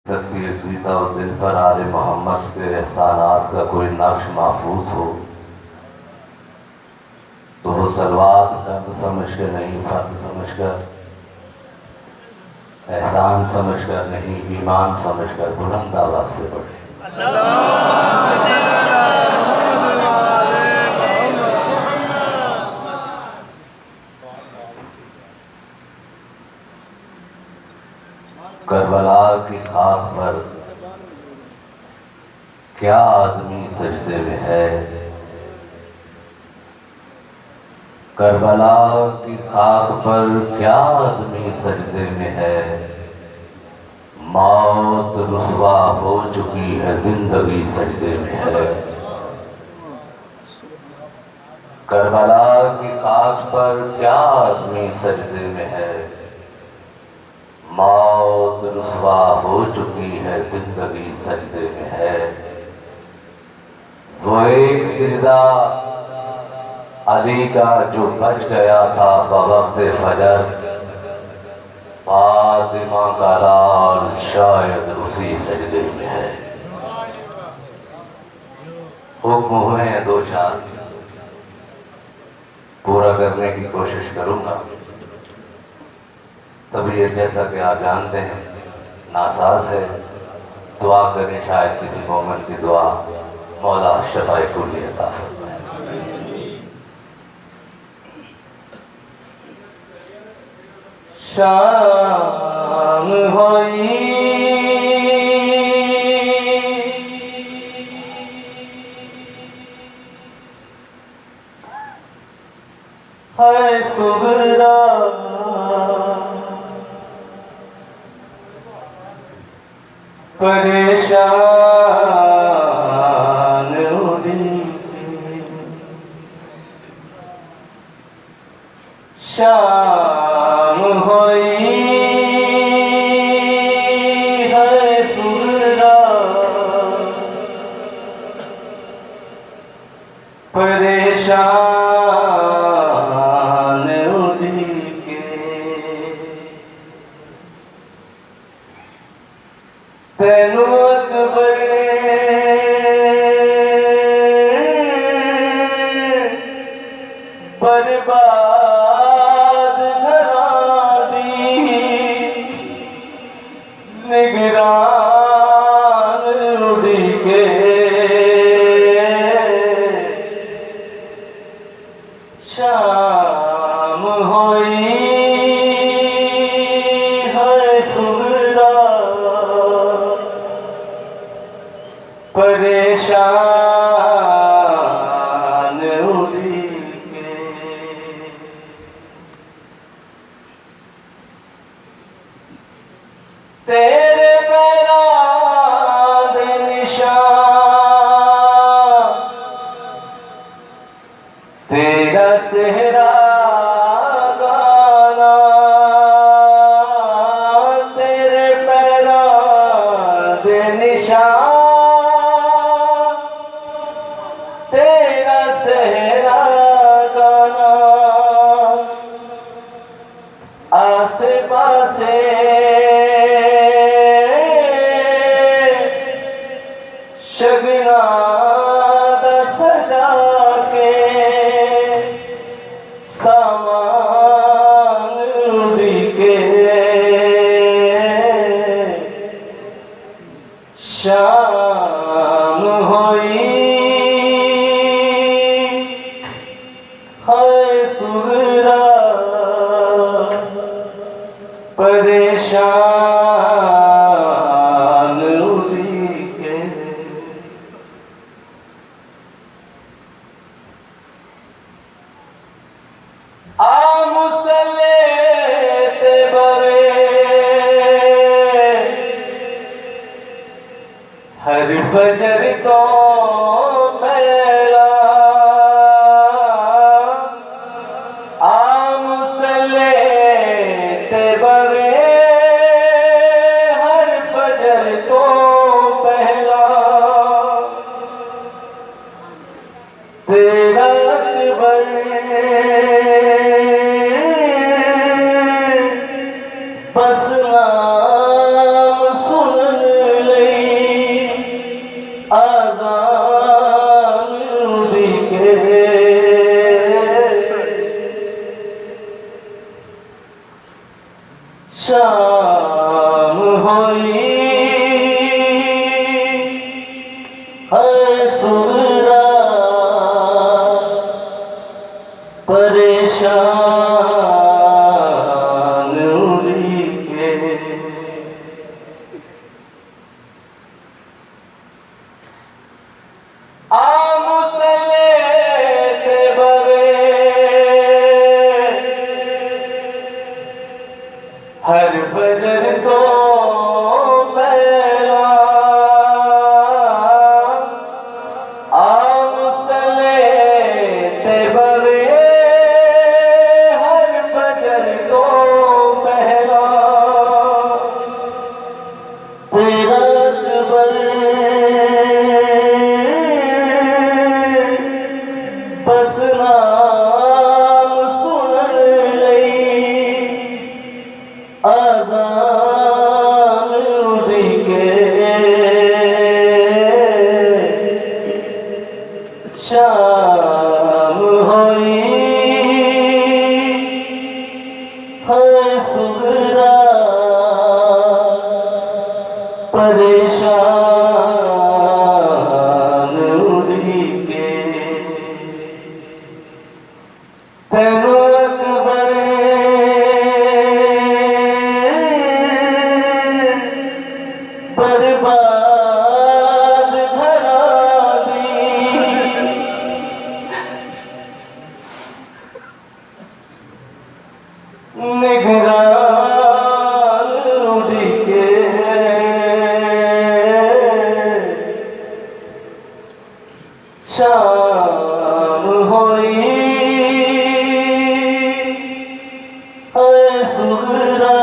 जीता और दिल पर आले मोहम्मद के एहसानात का कोई नक्श महफूज हो तो वो सलवात कर्द समझ कर नहीं, फर्द समझ कर, एहसान समझ कर नहीं, ईमान समझ कर बुलंद आवाज से पढ़े। करबला की खाक पर क्या आदमी सजदे में है, करबला की खाक पर क्या आदमी सजदे में है। मौत रुसवा हो चुकी है, जिंदगी सजदे में है। करबला की खाक पर क्या आदमी सजदे में है। मौत रुसवा हो चुकी है, जिंदगी सजदे में है। वो एक सिजदा अली का जो बच गया था बवक्त फजर, फातिमा का लाल शायद उसी सजदे में है। हुक्म हुए हैं दो चार, पूरा करने की कोशिश करूंगा। तबीयत जैसा कि आप जानते हैं नासाज है, दुआ करें शायद किसी मोमिन की दुआ मौला शफाए कुल्ली अता फरमाए। शाम होई है सुगरा परेशान उड़ी, शाम होई है सुगरा परेशान उड़ी के। तेनू अकबर बर्बाद घरा दी निगरान उड़ी के। शाम होई है सुगरा परेशान उड़ी के। तेरे पैरां दे निशान, तेरा सेहरा गाना, तेरे पैरां दे निशान, तेरा सेहरा गाना। आसे पासे शगना दा सजा के सामान उड़ी के। शाम होई है सुगरा परेशान उड़ी के। आ मुसल्ले ते बरे हर फजर तो पहला, आ मुसल्ले ते बरे हर फजर तो पहला। तेरा अकबर बस नाम सुन अकबर बस नाम सुन लई आजान उड़ी के शाम होई है सुगरा परेशान उड़ी के तेनू अकबर बर्बाद घरा दी निगरान उड़ी के शाम होई है सुगरा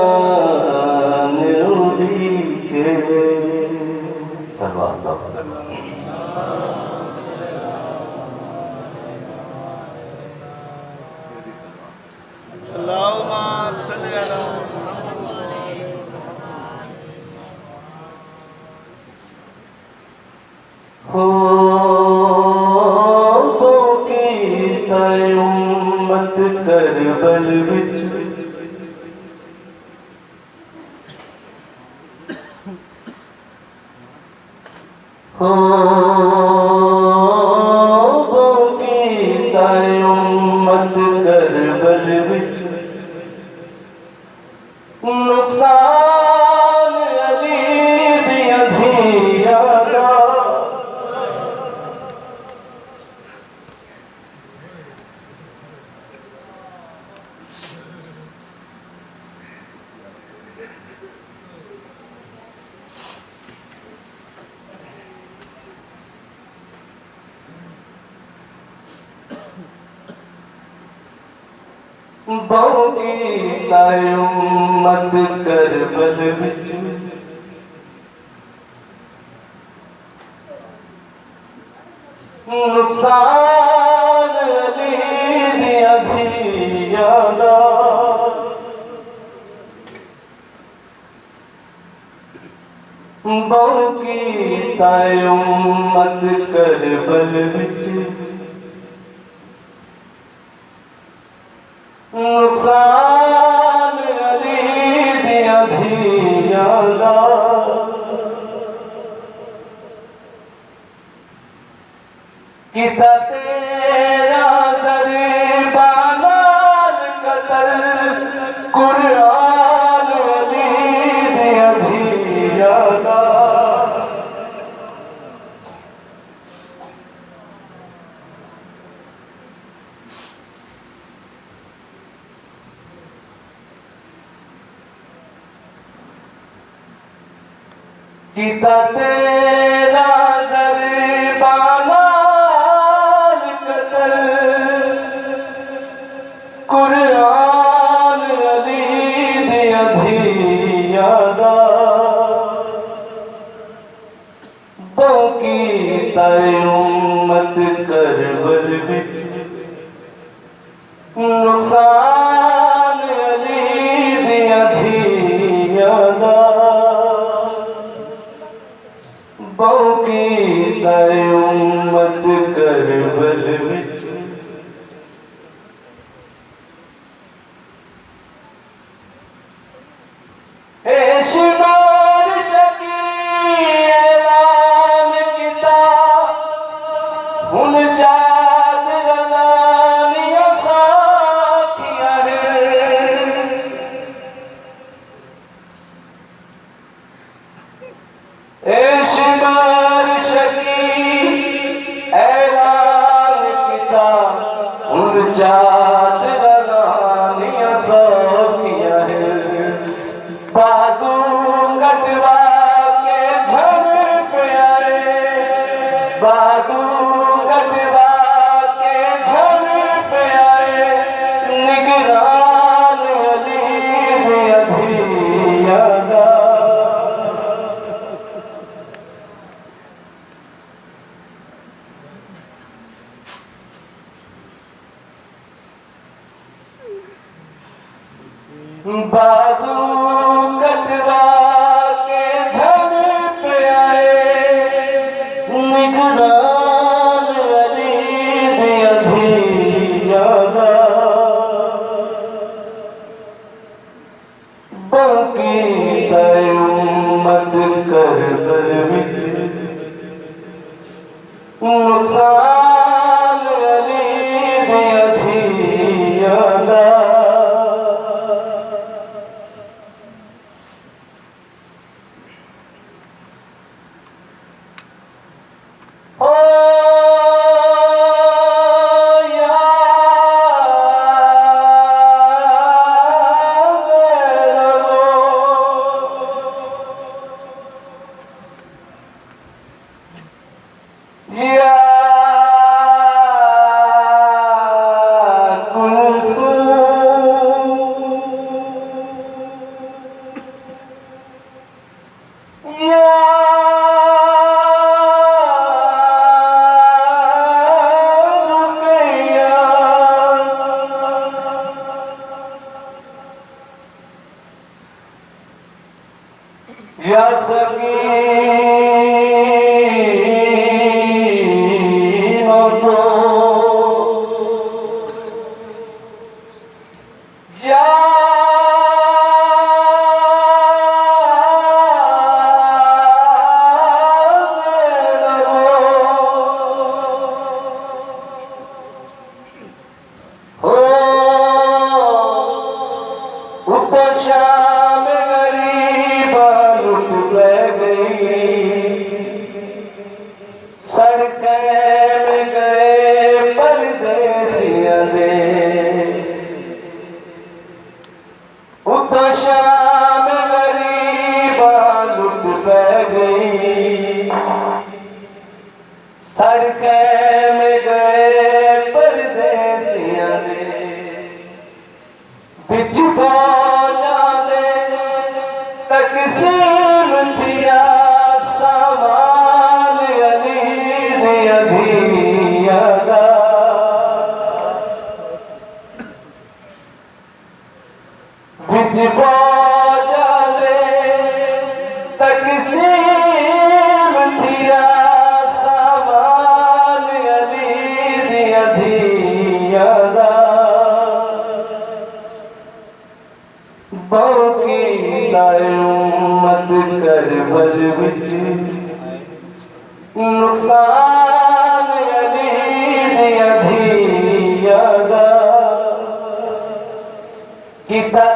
परेशान उड़ी के अल्लाहुम्मा सल्ली अला हो की उम्मत करबल विच हो की उम्मत करबल विच नुकसान अली दिया धिया दा बहु की उम्मत करबल विच नुकसान अली दिया धिया दा बहु की उम्मत करबल विच नुकसान अली दिया धिया दा किता तेरा दरबार कतल कुरान अली दिया धिया दा किता तेरा दरबार कतल कुरान अली दिया धिया दा बहु की उम्मत करबल विच नुकसान अली दिया धिया दा बहु बाजू कटवा के झड़ पे आए निगरान अली दिया धियादा बाकी तय उम्मत करबल विच नुकसान अली दिया धियादा या सकीनो तो या हो उत्तर शाम गरीबा लुट ले गई सड़कें में गए परदेसियां दे उत्तर शाम गरीबा लुट ले गई सड़कें में गए परदेसियां दे बिच तकसीम दिया सामान अली दिया धियादा बिच जाले तकसीम दिया सामान अली दिया धियादा बाकी उम्मत करबल विच नुकसान अली दिया धियादा किता